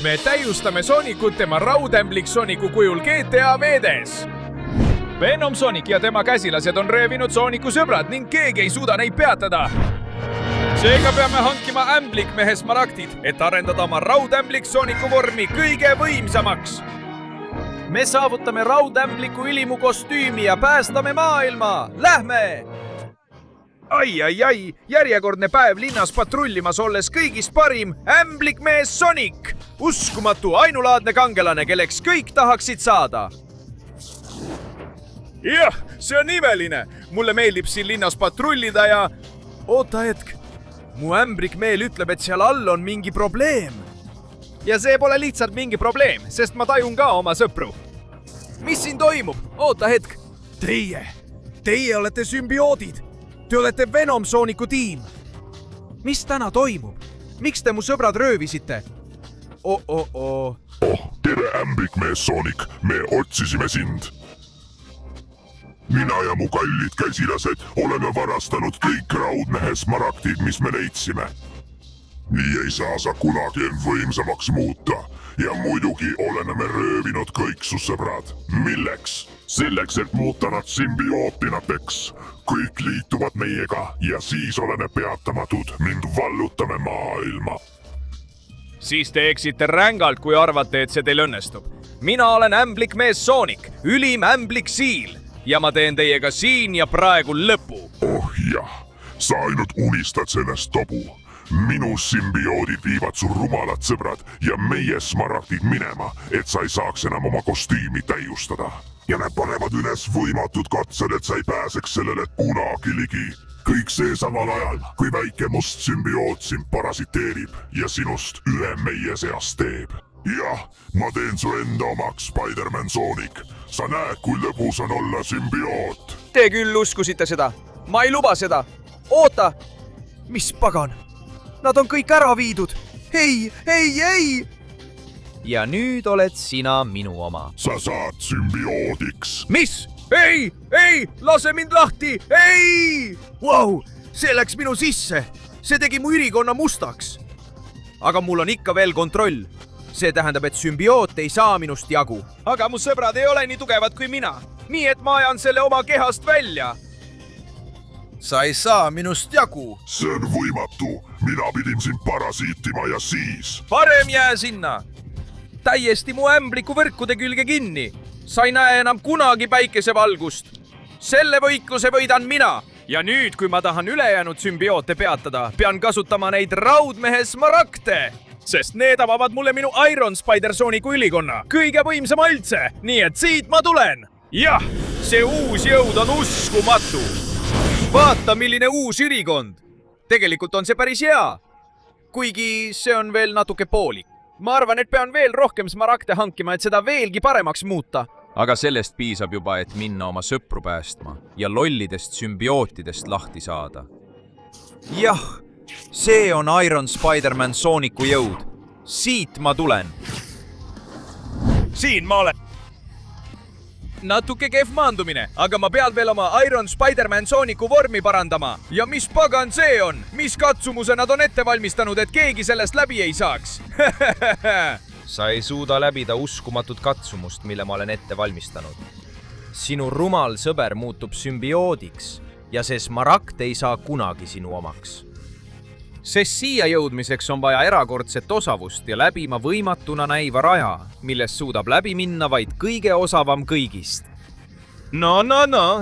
Me täiustame Sonicut tema raudämblik Sonicu kujul GTA veedes. Venom Sonic ja tema käsilased on röövinud Sonicu sõbrad ning keegi ei suuda neid peatada. Seega peame hankima ämblikmehe smaragdid, et arendada oma raudämblik Sonicu vormi kõige võimsamaks. Me saavutame raudämbliku ülimu kostüümi ja päästame maailma. Lähme! Ai, järjekordne päev linnas patrullimas olles kõigist parim ämblikmees Sonic. Uskumatu ainulaadne kangelane, kelleks kõik tahaksid saada. Jah, see on imeline. Mulle meeldib siin linnas patrullida ja... Oota hetk. Mu ämblikmeel ütleb, et seal all on mingi probleem. Ja see pole lihtsalt mingi probleem, sest ma tajun ka oma sõpru. Mis siin toimub? Oota hetk. Teie olete sümbioodid. Te olete Venom Sonicu tiim. Mis täna toimub? Miks te mu sõbrad röövisite? Tere ämblikmees Sonic, me otsisime sind. Mina ja mu kallid käsilased oleme varastanud kõik raudmehe smaragdid, mis me leidsime. Nii ei saa sa kunagi end võimsamaks muuta ja muidugi oleme me röövinud kõik su sõbrad. Milleks? Selleks, et muuta nad symbiootinateks. Kõik liituvad meiega ja siis oleme peatamatud ning vallutame maailma. Siis te eksite rängalt, kui arvate, et see teil õnnestub. Mina olen ämblikmees Sonic, ülim ämblik siil ja ma teen teiega siin ja praegu lõpu. Oh jah, sa ainult unistad sellest tobu. Minu symbioodid viivad su rumalad sõbrad ja meie smaragdid minema, et sa ei saaks enam oma kostüümi täiustada. Ja need panevad üles võimatud katsed, et sa ei pääseks sellele kunagi ligi. Kõik see samal ajal, kui väike must symbioot sind parasiteerib ja sinust ühe meie seast teeb. Jah, ma teen su enda omaks, Spider-Man Sonic. Sa näed, kui lõbus on olla symbioot. Te küll uskusite seda. Ma ei luba seda. Oota! Mis pagan? Nad on kõik ära viidud. Ei! Ja nüüd oled sina minu oma. Sa saad symbioodiks. Mis? Ei! Lase mind lahti! Ei! Wow! See läks minu sisse. See tegi mu ülikonna mustaks. Aga mul on ikka veel kontroll. See tähendab, et symbioot ei saa minust jagu. Aga mu sõbrad ei ole nii tugevad kui mina. Nii et ma ajan selle oma kehast välja. Sa ei saa minust jagu. See on võimatu. Mina pidin sind parasiitima ja siis... Parem jää sinna. Täiesti mu ämbliku võrkude külge kinni. Sa ei näe enam kunagi päikesevalgust. Selle võitluse võidan mina. Ja nüüd, kui ma tahan ülejäänud sümbioote peatada, pean kasutama neid raudmehe smaragde. Sest need avavad mulle minu Iron Spider Sonicu ülikonna. Kõige võimsama üldse. Nii et siit ma tulen. Jah, see uus jõud on uskumatu. Vaata, milline uus ülikond. Tegelikult on see päris hea. Kuigi see on veel natuke poolik. Ma arvan, et pean veel rohkem smaragde hankima, et seda veelgi paremaks muuta. Aga sellest piisab juba, et minna oma sõpru päästma ja lollidest symbiootidest lahti saada. Jah, see on Iron Spider-Man Sonicu jõud. Siit ma tulen. Siin ma olen. Natuke kehv maandumine, aga ma pean veel oma Iron Spider-Man Sonicu vormi parandama. Ja mis pagan see on? Mis katsumuse nad on ette valmistanud, et keegi sellest läbi ei saaks? Sa ei suuda läbida uskumatut katsumust, mille ma olen ette valmistanud. Sinu rumal sõber muutub symbioodiks ja see smaragd ei saa kunagi sinu omaks. Sest siia jõudmiseks on vaja erakordset osavust ja läbima võimatuna näiva raja, millest suudab läbi minna vaid kõige osavam kõigist. No,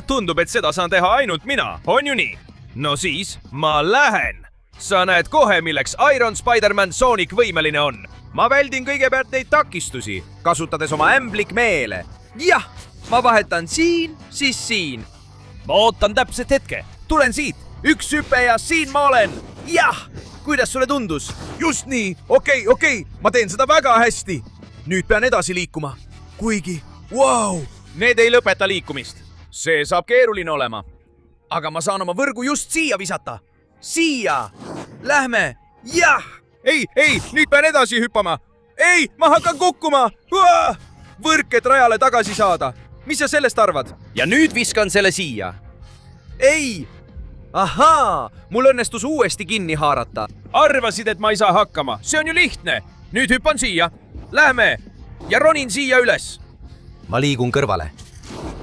tundub, et seda saan teha ainult mina, on ju nii? No siis, ma lähen. Sa näed kohe, milleks Iron Spider-Man Sonic võimeline on. Ma väldin kõigepealt neid takistusi, kasutades oma ämblikmeele. Jah, ma vahetan siin, siis siin. Ma ootan täpset hetke. Tulen siit. Üks hüpe ja siin ma olen. Jah, kuidas sulle tundus? Just nii. Okei. Ma teen seda väga hästi. Nüüd pean edasi liikuma. Kuigi, wow. Need ei lõpeta liikumist. See saab keeruline olema. Aga ma saan oma võrgu just siia visata. Siia. Lähme. Jah. Ei, nüüd pean edasi hüppama. Ei, ma hakkan kukkuma. Võrk, et rajale tagasi saada. Mis sa sellest arvad? Ja nüüd viskan selle siia. Ei. Ahaa, mul õnnestus uuesti kinni haarata. Arvasid, et ma ei saa hakkama. See on ju lihtne. nüüd hüppan siia. Lähme ja ronin siia üles. ma liigun kõrvale.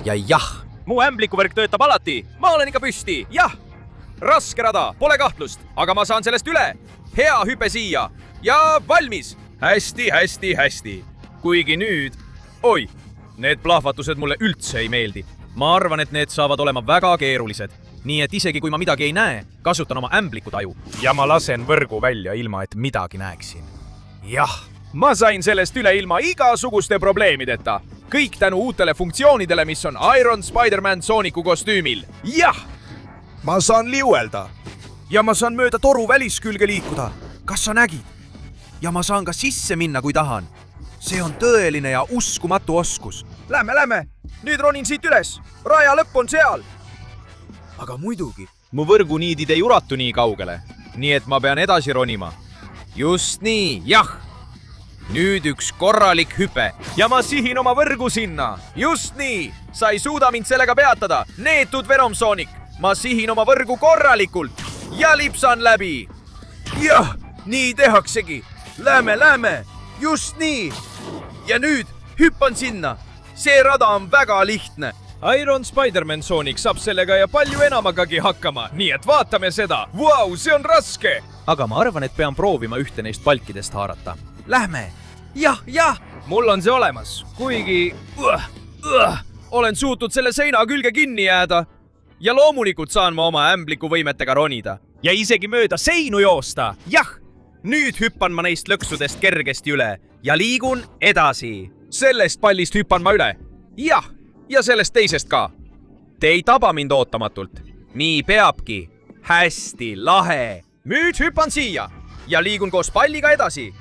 ja jah, Mu ämblikuvõrk töötab alati. Ma olen ikka püsti. Jah. Raske rada, pole kahtlust, aga ma saan sellest üle. Hea hüpe siia ja valmis. Hästi. Kuigi nüüd... Oi, need plahvatused mulle üldse ei meeldi. Ma arvan, et need saavad olema väga keerulised. Nii et isegi kui ma midagi ei näe, kasutan oma ämblikutaju. Ja ma lasen võrgu välja ilma, et midagi näeksin. Jah, ma sain sellest üle ilma igasuguste probleemideta. Kõik tänu uutele funktsioonidele, mis on Iron Spider-Man Sooniku kostüümil. Jah! Ma saan liuelda. ja ma saan mööda toru väliskülge liikuda. kas sa nägid? ja ma saan ka sisse minna, kui tahan. see on tõeline ja uskumatu oskus. Lähme. Nüüd ronin siit üles. Raja lõpp on seal. aga muidugi. Mu võrguniidid ei uratu nii kaugele, nii et ma pean edasi ronima. Just nii, jah. Nüüd üks korralik hüpe ja ma sihin oma võrgu sinna. Just nii, sa ei suuda mind sellega peatada. Neetud Venom Sonic, ma sihin oma võrgu korralikult ja lipsan läbi. Jah, nii tehaksegi. Lähme, just nii. Ja nüüd hüppan sinna. See rada on väga lihtne. Iron Spider-Man Sonic saab sellega ja palju enamagagi hakkama, nii et vaatame seda. Vau, see on raske. Aga ma arvan, et pean proovima ühte neist palkidest haarata. Lähme. jah. Mul on see olemas, kuigi olen suutnud selle seina külge kinni jääda. Ja loomulikult saan ma oma ämbliku võimetega ronida. Ja isegi mööda seinu joosta. Jah, nüüd hüppan ma neist lõksudest kergesti üle ja liigun edasi. Sellest pallist hüppan ma üle. Jah, ja sellest teisest ka. Te ei taba mind ootamatult. Nii peabki. Hästi lahe. Nüüd hüppan siia ja liigun koos palliga edasi.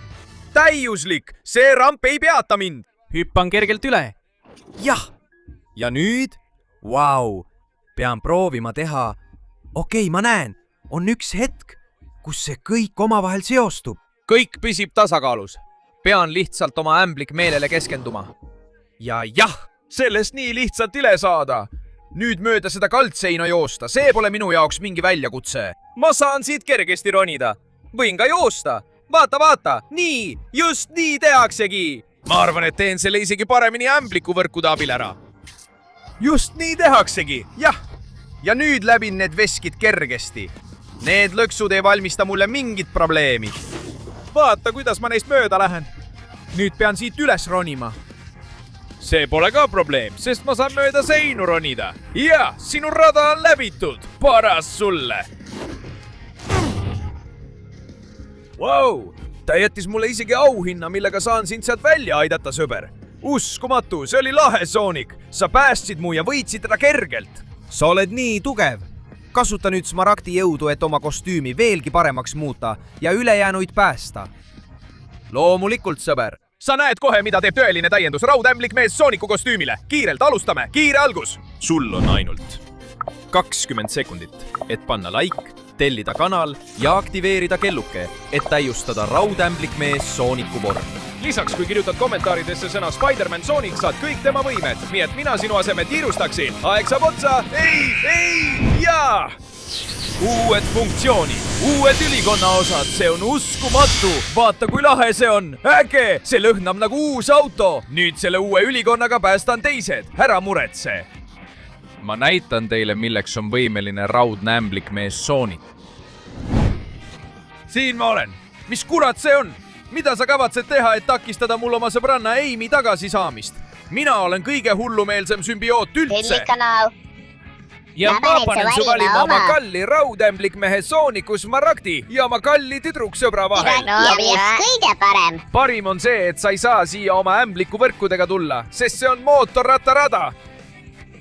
Täiuslik, see ramp ei peata mind. Hüppan kergelt üle. jah. ja nüüd? Vau, pean proovima teha. Okei, ma näen. On üks hetk, kus see kõik omavahel seostub. Kõik püsib tasakaalus. Pean lihtsalt oma ämblik meelele keskenduma. Ja jah, sellest nii lihtsalt üle saada. Nüüd mööda seda kaldseina joosta, see pole minu jaoks mingi väljakutse. Ma saan siit kergesti ronida. Võin ka joosta. Vaata, nii, just nii tehaksegi. Ma arvan, et teen selle isegi paremini ämblikuvõrkude abil ära. Just nii tehaksegi, jah. Ja nüüd läbin need veskid kergesti. Need lõksud ei valmista mulle mingit probleemi. Vaata, kuidas ma neist mööda lähen. Nüüd pean siit üles ronima. See pole ka probleem, sest ma saan mööda seinu ronida. Ja, sinu rada on läbitud. Paras sulle. Wow, ta jättis mulle isegi auhinna, millega saan sind sealt välja aidata, sõber. Uskumatu, see oli lahe, Sonic. Sa päästsid mu ja võitsid teda kergelt. sa oled nii tugev. kasuta nüüd Smaragdi jõudu, et oma kostüümi veelgi paremaks muuta ja ülejäänuid päästa. Loomulikult, sõber. Sa näed kohe, mida teeb tõeline täiendus raudämblik mees Sooniku kostüümile. Kiirelt alustame, kiire algus. Sul on ainult 20 sekundit, et panna like, tellida kanal ja aktiveerida kelluke, et täiustada raudämblik mees Sooniku vorm. Lisaks, kui kirjutad kommentaaridesse sõna Spider-Man Sonic, saad kõik tema võimed, nii et mina sinu asemel kiirustaksin. Aeg saab otsa. Ei, jaa! Uued funktsioonid, uued ülikonna osad, see on uskumatu. Vaata, kui lahe see on. Äge, see lõhnab nagu uus auto. Nüüd selle uue ülikonnaga päästan teised. Ära muretse. Ma näitan teile, milleks on võimeline raudne ämblik mees Sonic. Siin ma olen. Mis kurat see on? Mida sa kavatsed teha, et takistada mul oma sõbranna Amy tagasi saamist? Mina olen kõige hullumeelsem sümbioot üldse. Tellikanal. Ja ma panen su valima oma kalli raudämblik mehe Sooniku Smaragdi ja oma kalli tüdruksõbra vahel. Ja mis kõige parem? Parim on see, et sa ei saa siia oma ämbliku võrkudega tulla, sest see on mootorratarada.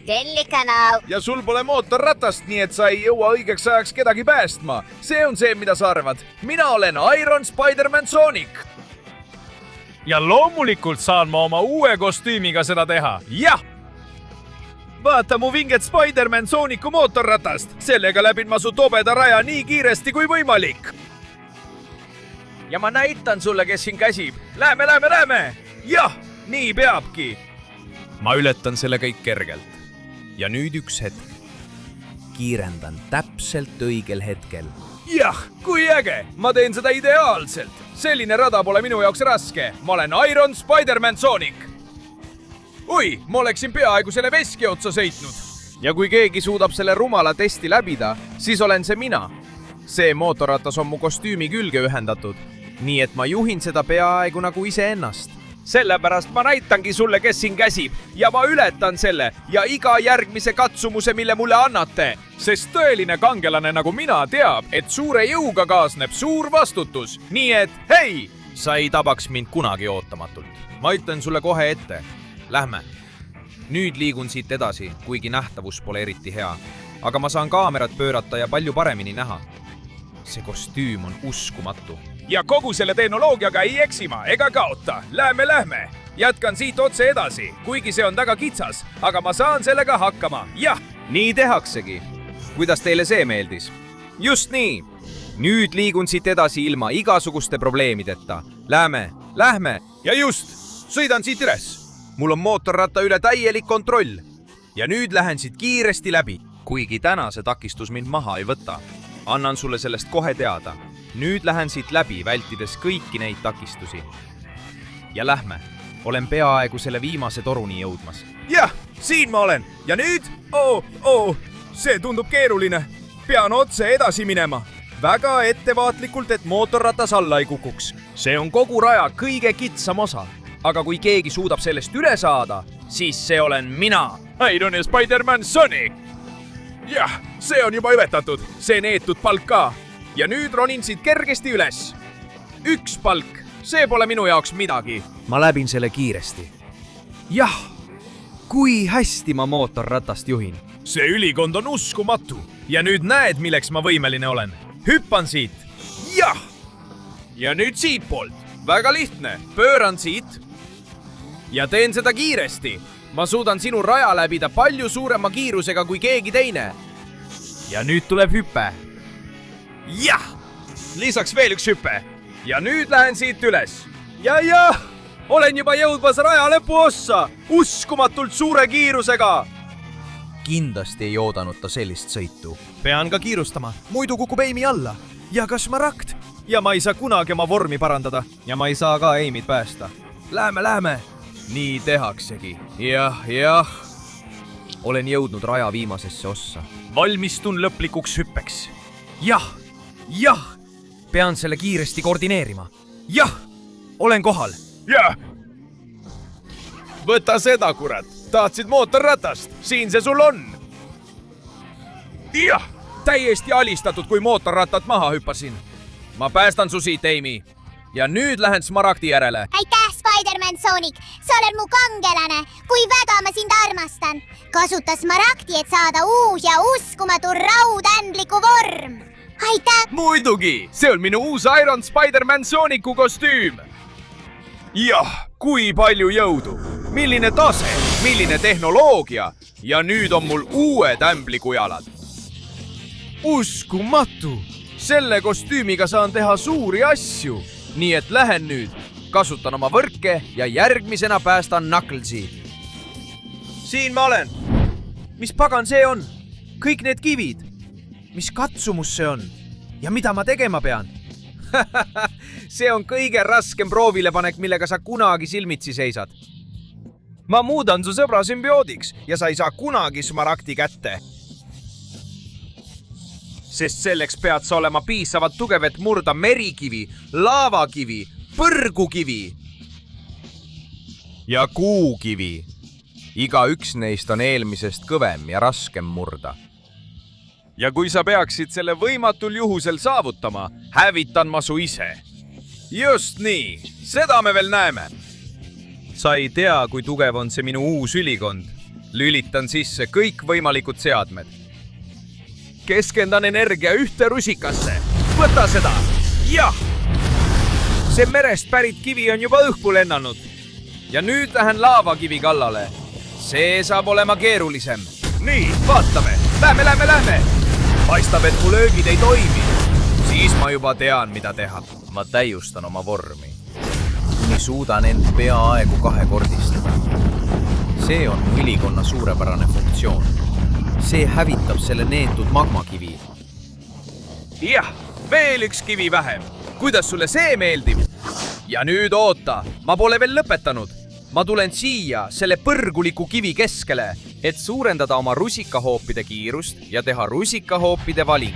Tellikanal. Ja sul pole mootorratast, nii et sa ei jõua õigeks ajaks kedagi päästma. See on see, mida sa arvad. Mina olen Iron Spider-Man Sonic. Ja loomulikult saan ma oma uue kostüümiga seda teha. Jah! Vaata mu vinget Spider-Man Sooniku mootorratast. Sellega läbin ma su tobeda raja nii kiiresti kui võimalik. Ja ma näitan sulle, kes siin käsib. Lähme! Jah, nii peabki. Ma ületan selle kõik kergelt. Ja nüüd üks hetk. Kiirendan täpselt õigel hetkel. Jah, kui äge! Ma teen seda ideaalselt. selline rada pole minu jaoks raske. Ma olen Iron Spider-Man Sonic. Oi, ma oleksin peaaegu selle veski otsa sõitnud. Ja kui keegi suudab selle rumala testi läbida, siis olen see mina. See mootorratas on mu kostüümi külge ühendatud, nii et ma juhin seda peaaegu nagu iseennast. Sellepärast ma näitangi sulle, kes siin käsib ja ma ületan selle ja iga järgmise katsumuse, mille mulle annate. Sest tõeline kangelane nagu mina teab, et suure jõuga kaasneb suur vastutus. Nii et hei, sa ei tabaks mind kunagi ootamatult. Ma ütlen sulle kohe ette. Lähme. Nüüd liigun siit edasi, kuigi nähtavus pole eriti hea. Aga ma saan kaamerat pöörata ja palju paremini näha. See kostüüm on uskumatu. Ja kogu selle tehnoloogiaga ei eksima ega kaota. Lähme. Jätkan siit otse edasi, kuigi see on väga kitsas, aga ma saan sellega hakkama. Jah, nii tehaksegi. Kuidas teile see meeldis? Just nii. Nüüd liigun siit edasi ilma igasuguste probleemideta. Lähme. Ja just, sõidan siit üles. Mul on mootorratta üle täielik kontroll. Ja nüüd lähen siit kiiresti läbi, kuigi täna see takistus mind maha ei võta. Annan sulle sellest kohe teada. Nüüd lähen siit läbi, vältides kõiki neid takistusi. Ja lähme. Olen peaaegu selle viimase toruni jõudmas. Jah, siin ma olen. Ja nüüd? See tundub keeruline. Pean otse edasi minema. Väga ettevaatlikult, et mootorratas alla ei kukuks. See on kogu raja kõige kitsam osa. Aga kui keegi suudab sellest üle saada, siis see olen mina. Iron ja Spider-Man Sonic. Jah, see on juba ületatud. See neetud palk ka. Ja nüüd ronin siit kergesti üles. Üks palk. See pole minu jaoks midagi. Ma läbin selle kiiresti. Jah, kui hästi ma mootorratast juhin. See ülikond on uskumatu. Ja nüüd näed, milleks ma võimeline olen. Hüppan siit. Jah! Ja nüüd siitpoolt. Väga lihtne. Pööran siit. Ja teen seda kiiresti. Ma suudan sinu raja läbida palju suurema kiirusega kui keegi teine. Ja nüüd tuleb hüpe. Jah! Lisaks veel üks hüpe. Ja nüüd lähen siit üles. Ja! Olen juba jõudmas raja lõpuossa. Uskumatult suure kiirusega. Kindlasti ei oodanud ta sellist sõitu. Pean ka kiirustama, muidu kukub Amy alla. Ja ka Smaragd. Ja ma ei saa kunagi oma vormi parandada. Ja ma ei saa ka Amy't päästa. Lähme. Nii tehaksegi. Jah. Olen jõudnud raja viimasesse ossa. Valmistun lõplikuks hüppeks. Jah. Pean selle kiiresti koordineerima. Jah. Olen kohal. Jah. Võta seda, kurat. Tahtsid mootorratast? Siin see sul on. Jah. Täiesti alistatud, kui mootorrattat maha hüppasin. Ma päästan su siit, Amy. Ja nüüd lähen Smaragdi järele. Aitäh, Spider-Man Sonic! Sa oled mu kangelane! Kui väga ma sind armastan! Kasuta Smaragdi, et saada uus ja uskumatu raudämbliku vorm! Aitäh! Muidugi! See on minu uus Iron Spider-Man Sonicu kostüüm! Jah, kui palju jõudu! Milline tase! Milline tehnoloogia! Ja nüüd on mul uued ämblikujalad! Uskumatu! Selle kostüümiga saan teha suuri asju! Nii et lähen nüüd, kasutan oma võrke ja järgmisena päästan Knucklesi. Siin ma olen. Mis pagan see on? Kõik need kivid. Mis katsumus see on? Ja mida ma tegema pean? See on kõige raskem proovilepanek, millega sa kunagi silmitsi seisad. Ma muudan su sõbra sümbioodiks ja sa ei saa kunagi Smaragdi kätte. Sest selleks pead sa olema piisavalt tugev, et murda merikivi, laavakivi, põrgukivi ja kuukivi. Iga üks neist on eelmisest kõvem ja raskem murda. Ja kui sa peaksid selle võimatul juhusel saavutama, hävitan ma su ise. Just nii, seda me veel näeme. Sa ei tea, kui tugev on see minu uus ülikond. Lülitan sisse kõik võimalikud seadmed. Keskendan energia ühte rusikasse. Võta seda! Jah! See merest pärit kivi on juba õhku lennanud. Ja nüüd lähen laavakivi kallale. See saab olema keerulisem. Nii, vaatame. Lähme! Paistab, et mu löögid ei toimi. Siis ma juba tean, mida teha. Ma täiustan oma vormi. Nii suudan end peaaegu kahekordistada. See on ülikonna suurepärane funktsioon. See hävitab selle neetud magmakivi. Jah, veel üks kivi vähem. Kuidas sulle see meeldib? ja nüüd oota, ma pole veel lõpetanud. Ma tulen siia selle põrguliku kivi keskele, et suurendada oma rusikahoopide kiirust ja teha rusikahoopide valing.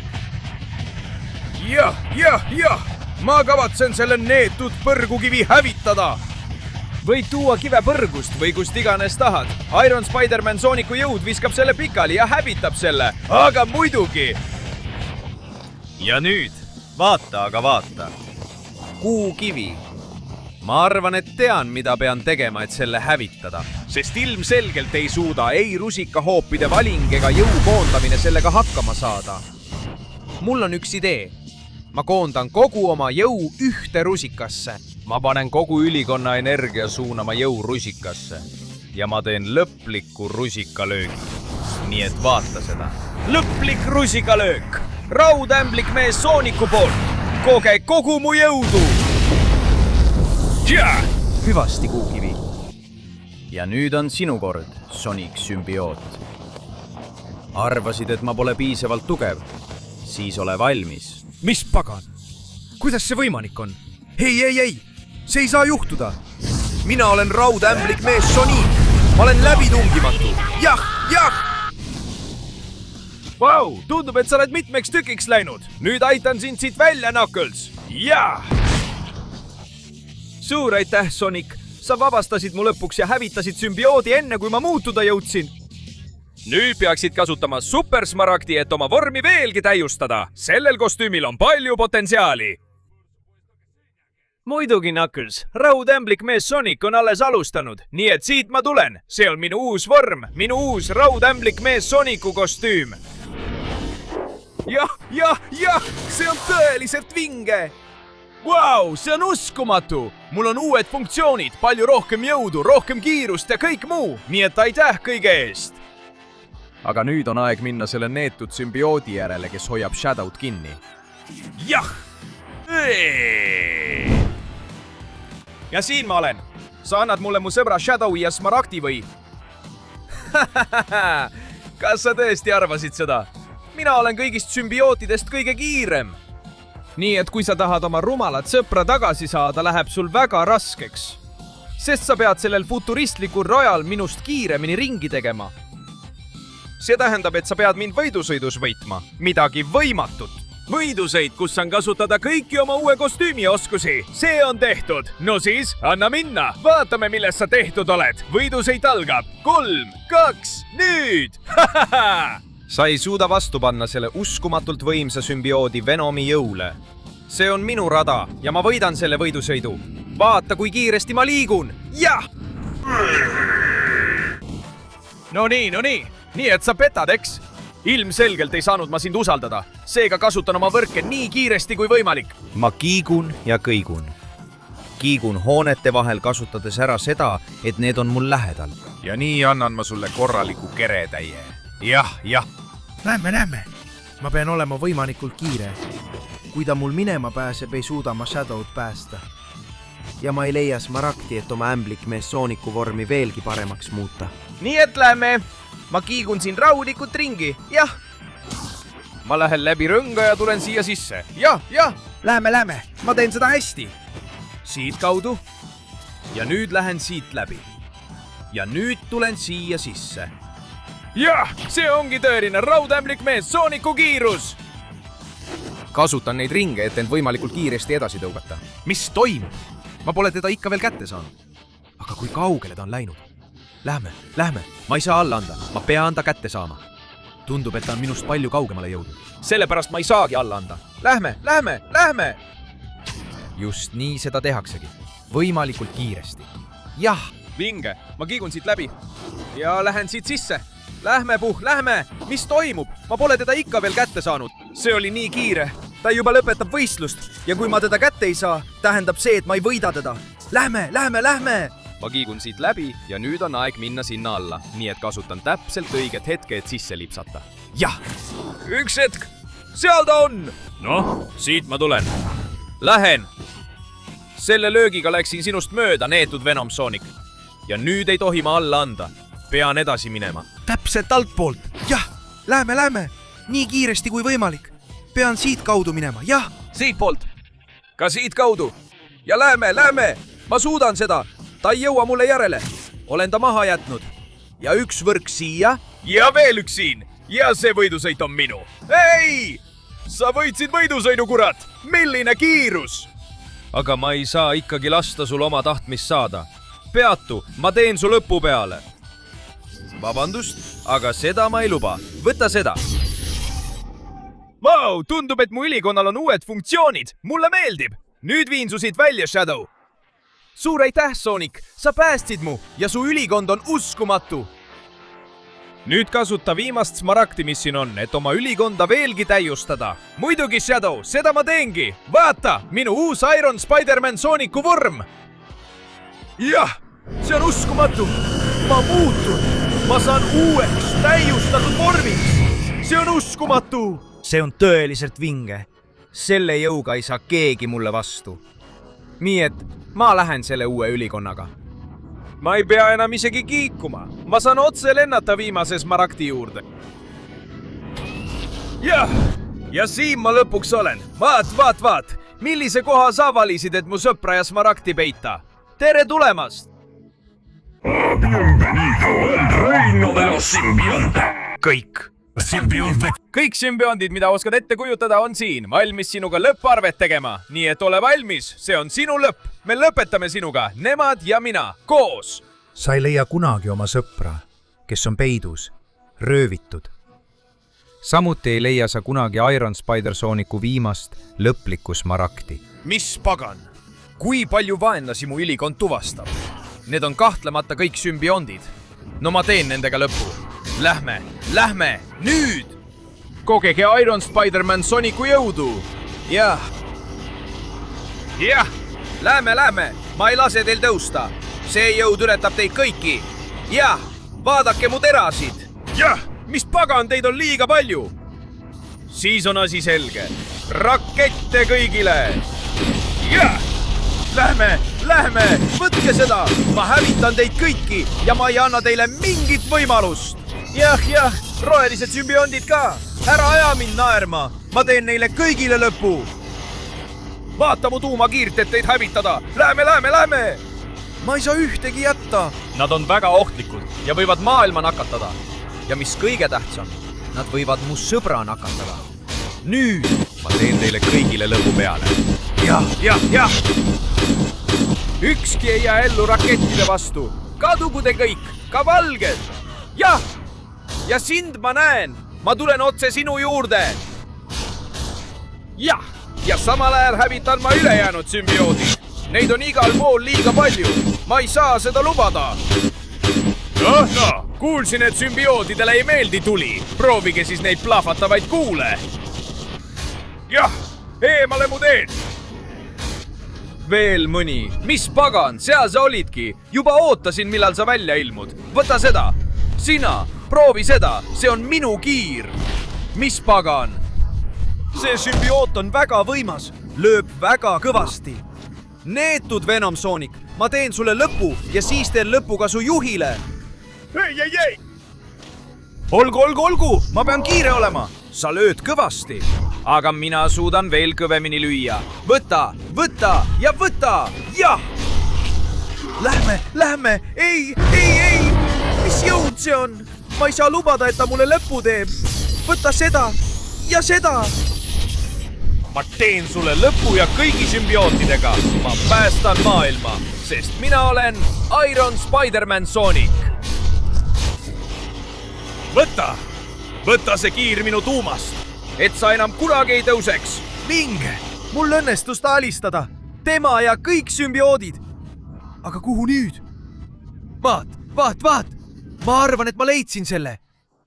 jah, ma kavatsen selle neetud põrgukivi hävitada. Võid tuua kive põrgust või kust iganes tahad. Iron Spider-Man Sooniku jõud viskab selle pikali ja hävitab selle, aga muidugi. Ja nüüd, vaata, aga vaata. Kuukivi. Ma arvan, et tean, mida pean tegema, et selle hävitada. Sest ilmselgelt ei suuda ei rusikahoopide valing ega jõu koondamine sellega hakkama saada. Mul on üks idee. Ma koondan kogu oma jõu ühte rusikasse. Ma panen kogu ülikonna energia suunama jõu rusikasse. Ja ma teen lõpliku rusikalöögi. Nii et vaata seda. Lõplik rusikalöök! Raudämblik mees Sooniku poolt! Koge kogu mu jõudu! Hüvasti, Kuukivi. Ja nüüd on sinu kord, Sonic sümbioot. Arvasid, et ma pole piisavalt tugev? Siis ole valmis. mis pagan? kuidas see võimalik on? ei, see ei saa juhtuda. mina olen raudämblik mees Sonic. ma olen läbitungimatu. jah! Vau, tundub, et sa oled mitmeks tükiks läinud. Nüüd aitan sind siit välja, Knuckles. Jaa! Suur aitäh, Sonic. Sa vabastasid mu lõpuks ja hävitasid sümbioodi enne, kui ma muutuda jõudsin. Nüüd peaksid kasutama supersmaragdi, et oma vormi veelgi täiustada. Sellel kostüümil on palju potentsiaali. Muidugi, Knuckles. Raudämblik mees Sonic on alles alustanud, nii et siit ma tulen. See on minu uus vorm, minu uus raudämblik mees Sonicu kostüüm. Jah, see on tõeliselt vinge. Vau, see on uskumatu. Mul on uued funktsioonid, palju rohkem jõudu, rohkem kiirust ja kõik muu. Nii et aitäh kõige eest. Aga nüüd on aeg minna selle neetud sümbioodi järele, kes hoiab Shadowt kinni. Jah! Ja siin ma olen. Sa annad mulle mu sõbra Shadowi ja Smaragdi või? Kas sa tõesti arvasid seda? Mina olen kõigist sümbiootidest kõige kiirem. Nii et kui sa tahad oma rumalat sõpra tagasi saada, läheb sul väga raskeks. Sest sa pead sellel futuristlikul rajal minust kiiremini ringi tegema. See tähendab, et sa pead mind võidusõidus võitma. Midagi võimatut. Võidusõid, kus saan kasutada kõiki oma uue kostüümi oskusi. See on tehtud. No siis, anna minna. Vaatame, milles sa tehtud oled. Võidusõid algab. 3, 2, nüüd! Sa ei suuda vastu panna selle uskumatult võimsa sümbioodi Venomi jõule. See on minu rada ja ma võidan selle võidusõidu. Vaata, kui kiiresti ma liigun. Jah! No nii. Nii et sa petad, eks? Ilmselgelt ei saanud ma sind usaldada. Seega kasutan oma võrke nii kiiresti kui võimalik. Ma kiigun ja kõigun. Kiigun hoonete vahel kasutades ära seda, et need on mul lähedal. Ja nii annan ma sulle korraliku keretäie. Jah. Näeme. ma pean olema võimalikult kiire. kui ta mul minema pääseb, ei suuda ma Shadowt päästa. Ja ma ei leia Smaragdi, et oma ämblik mees Sooniku vormi veelgi paremaks muuta. Nii et lähme. Ma kiigun siin rahulikult ringi. Jah. Ma lähen läbi rõnga ja tulen siia sisse. Jah. Lähme. Ma teen seda hästi. Siit kaudu. Ja nüüd lähen siit läbi. Ja nüüd tulen siia sisse. Jah, see ongi tõeline raudämblik mees Sooniku kiirus. Kasutan neid ringe, et end võimalikult kiiresti edasi tõugata. Mis toimub? Ma pole teda ikka veel kätte saanud. Aga kui kaugele ta on läinud? Lähme. Ma ei saa alla anda. Ma pean ta kätte saama. Tundub, et ta on minust palju kaugemale jõudnud. Sellepärast ma ei saagi alla anda. Lähme. Just nii seda tehaksegi. Võimalikult kiiresti. Jah. Vinge, ma kiigun siit läbi. Ja lähen siit sisse. Lähme. Mis toimub? Ma pole teda ikka veel kätte saanud. See oli nii kiire. Ta juba lõpetab võistlust. Ja kui ma teda kätte ei saa, tähendab see, et ma ei võida teda. Lähme. Ma kiigun siit läbi ja nüüd on aeg minna sinna alla. Nii et kasutan täpselt õiget hetke, et sisse lipsata. Jah. Üks hetk. Seal ta on. Noh, siit ma tulen. Lähen. Selle löögiga läksin sinust mööda, neetud Venom Sonic. Ja nüüd ei tohi ma alla anda. Pean edasi minema. Täpselt altpoolt. Jah, lähme. Nii kiiresti kui võimalik. Pean siit kaudu minema. Jah. Siitpoolt. Ka siit kaudu. ja lähme. Ma suudan seda. Ta ei jõua mulle järele. Olen ta maha jätnud. Ja üks võrk siia. ja veel üks siin ja see võidusõit on minu. ei! sa võitsid võidusõidu, kurat! milline kiirus! Aga ma ei saa ikkagi lasta sul oma tahtmist saada. Peatu, ma teen su lõpu peale. Vabandust, aga seda ma ei luba. Võta seda. Vau, tundub, et mu ülikonnal on uued funktsioonid. Mulle meeldib. Nüüd viin su siit välja, Shadow. Suur aitäh, Sonic. Sa päästsid mu ja su ülikond on uskumatu. Nüüd kasuta viimast smaragdi, mis siin on, et oma ülikonda veelgi täiustada. Muidugi, Shadow, seda ma teengi. Vaata, minu uus Iron Spider-Man Sooniku vorm. Jah, see on uskumatu. Ma muutun. Ma saan uueks täiustatud vormiks. See on uskumatu. See on tõeliselt vinge. Selle jõuga ei saa keegi mulle vastu. Nii et ma lähen selle uue ülikonnaga. Ma ei pea enam isegi kiikuma. Ma saan otse lennata viimase smaragdi juurde. Jah, ja siin ma lõpuks olen. Vaat. Millise koha sa valisid, et mu sõpra ja smaragdi peita? Tere tulemast! Kõik sümbiondid, mida oskad ette kujutada, on siin. Valmis sinuga lõpparvet tegema. Nii et ole valmis, see on sinu lõpp. Me lõpetame sinuga, nemad ja mina, koos. Sa ei leia kunagi oma sõpra, kes on peidus, röövitud. Samuti ei leia sa kunagi Iron Spider-Sooniku viimast lõplikku smaragdi. Mis pagan? Kui palju vaenlasi mu ülikond tuvastab? Need on kahtlemata kõik sümbiondid. No ma teen nendega lõpu. Lähme, nüüd! Kogege Iron Spider-Man Sooniku jõudu! Jah, lähme! Ma ei lase teil tõusta. See jõud ületab teid kõiki. Jah, vaadake mu terasid. Jah, mis pagan, teid on liiga palju. Siis on asi selge. Rakette kõigile! Jah! Lähme! Võtke seda! Ma hävitan teid kõiki ja ma ei anna teile mingit võimalust! Jah, rohelised sümbiondid ka! Ära aja mind naerma! Ma teen neile kõigile lõpu! Vaata mu tuumakiirt, et teid hävitada! Lähme! Ma ei saa ühtegi jätta! Nad on väga ohtlikud ja võivad maailma nakatada. Ja mis kõige tähtsam, nad võivad mu sõbra nakatada. Nüüd ma teen teile kõigile lõpu peale. Jah! Ükski ei jää ellu rakettide vastu. Kadugu te kõik, ka valged! Jah! Ja sind ma näen! Ma tulen otse sinu juurde! Jah! Ja samal ajal hävitan ma ülejäänud sümbioodid. Neid on igal pool liiga palju. Ma ei saa seda lubada. Kuulsin, et sümbioodidele ei meeldi tuli. Proovige siis neid plahvatavaid kuule. Jah, eemale mu teed. Veel mõni. Mis pagan, seal sa olidki. Juba ootasin, millal sa välja ilmud. Võta seda. Sina, proovi seda. See on minu kiir. Mis pagan? See sümbioot on väga võimas. Lööb väga kõvasti. Neetud Venom Sonic. Ma teen sulle lõpu ja siis teen lõpu ka su juhile. Ei! Olgu! Ma pean kiire olema. Sa lööd kõvasti. Aga mina suudan veel kõvemini lüüa. Võta! Ja võta! Jah! Lähme! Ei! Mis jõud see on? Ma ei saa lubada, et ta mulle lõpu teeb. Võta seda ja seda! Ma teen sulle lõpu ja kõigi sümbiootidega. Ma päästan maailma, sest mina olen Iron Spider-Man Sonic. Võta see kiir minu tuumast, et sa enam kunagi ei tõuseks. Vinge, mul õnnestus ta alistada. Tema ja kõik sümbioodid. Aga kuhu nüüd? Vaat! Ma arvan, et ma leidsin selle.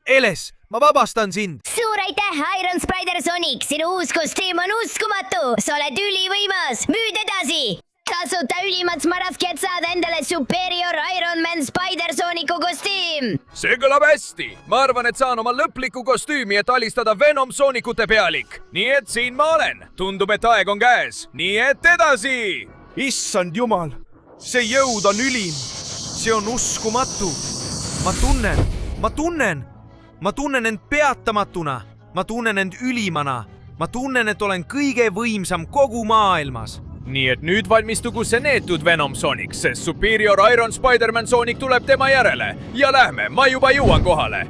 Eles, ma vabastan sind. Suur aitäh, Iron Spider Sonic! Sinu uus kostüüm on uskumatu! Sa oled ülivõimas! Müüd edasi! Kasuta ülimat smaragdi, et saada endale superior Iron Man Spider Sonicu kostüüm! See kõlab hästi! Ma arvan, et saan oma lõpliku kostüümi, et alistada Venom Sonicute pealik. Nii et siin ma olen. Tundub, et aeg on käes. Nii et edasi! Issand jumal! See jõud on ülim! See on uskumatu! Ma tunnen end peatamatuna. Ma tunnen end ülimana. Ma tunnen, et olen kõige võimsam kogu maailmas. nii et nüüd valmistugu see neetud Venom Sonic, sest Superior Iron Spider-Man Sonic tuleb tema järele ja lähme, ma juba jõuan kohale.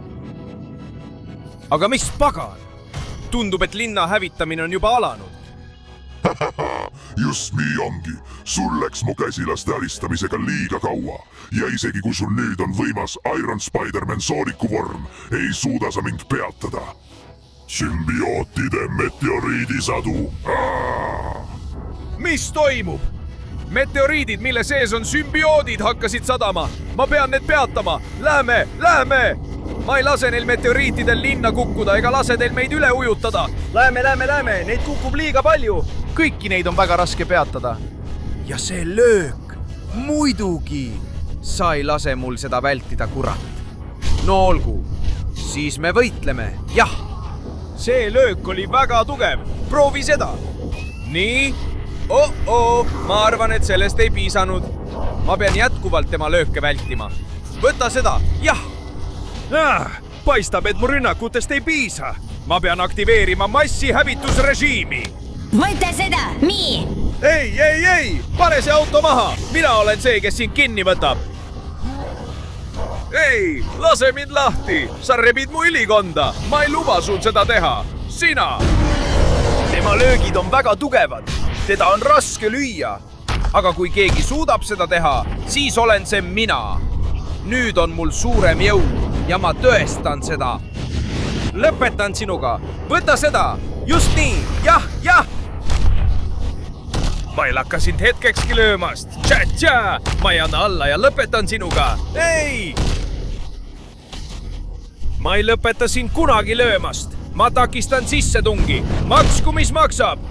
aga mis pagan? Tundub, et linna hävitamine on juba alanud. Just nii ongi. Sul läks mu käsilaste alistamisega liiga kaua. Ja isegi kui sul nüüd on võimas Iron Spider-Man Sooniku vorm, ei suuda sa mind peatada. Sümbiootide meteoriidisadu. Mis toimub? Meteoriidid, mille sees on sümbioodid, hakkasid sadama. Ma pean need peatama. Lähme! Ma ei lase neil meteoriitidel linna kukkuda ega lase teil meid üle ujutada. Lähme, neid kukub liiga palju. Kõiki neid on väga raske peatada. ja see löök, muidugi. sa ei lase mul seda vältida, kurat. no olgu, siis me võitleme, jah. See löök oli väga tugev. Proovi seda. Nii? Ma arvan, et sellest ei piisanud. Ma pean jätkuvalt tema lööke vältima. Võta seda, jah! Paistab, et mu rünnakutest ei piisa. Ma pean aktiveerima massihävitusrežiimi. Võta seda, nii! Ei! Pane see auto maha! Mina olen see, kes sind kinni võtab. Ei, lase mind lahti! Sa rebid mu ülikonda! Ma ei luba sul seda teha! Sina! Tema löögid on väga tugevad. Teda on raske lüüa. Aga kui keegi suudab seda teha, siis olen see mina. Nüüd on mul suurem jõud ja ma tõestan seda. Lõpetan sinuga. Võta seda. Just nii. Jah. Ma ei lakka sind hetkekski löömast. Tša-tša! Ma ei anna alla ja lõpetan sinuga. Ei! Ma ei lõpeta sind kunagi löömast. Ma takistan sissetungi. Maksku, mis maksab.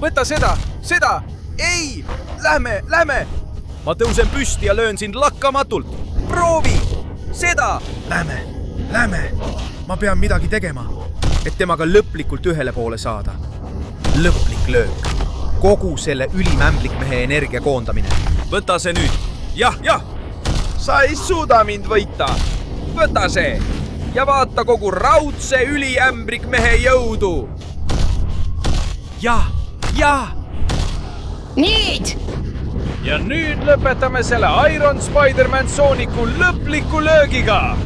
Võta seda. Ei! Lähme! Ma tõusen püsti ja löön sind lakkamatult. Proovi! Seda! Lähme. ma pean midagi tegema, et temaga lõplikult ühele poole saada. lõplik löök. kogu selle ülimämblikmehe energia koondamine. Võta see nüüd. Jah. Sa ei suuda mind võita. Võta see. Ja vaata kogu raudse üliämbrikmehe jõudu. jah. Nüüd! Ja nüüd lõpetame selle Iron Spider-Man Sooniku lõpliku löögiga.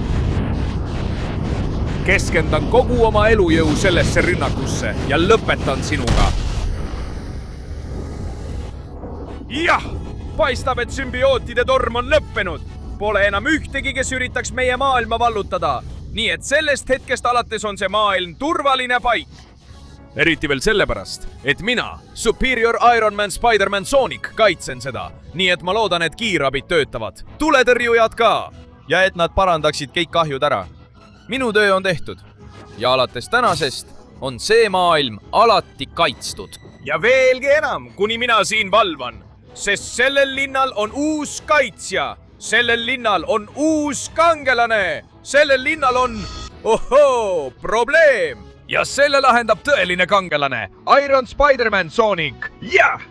Keskendan kogu oma elujõu sellesse rünnakusse ja lõpetan sinuga. Jah! Paistab, et sümbiootide torm on lõppenud. Pole enam ühtegi, kes üritaks meie maailma vallutada. Nii et sellest hetkest alates on see maailm turvaline paik. Eriti veel sellepärast, et mina, Superior Iron Man Spider-Man Sonic, kaitsen seda. Nii et ma loodan, et kiirabid töötavad. Tuletõrjujad ka. Ja et nad parandaksid kõik kahjud ära. Minu töö on tehtud. Ja alates tänasest on see maailm alati kaitstud. Ja veelgi enam, kuni mina siin valvan. Sest sellel linnal on uus kaitsja. Sellel linnal on uus kangelane. Sellel linnal on, probleem. Ja selle lahendab tõeline kangelane, Iron Spider-Man Sonic. Jah!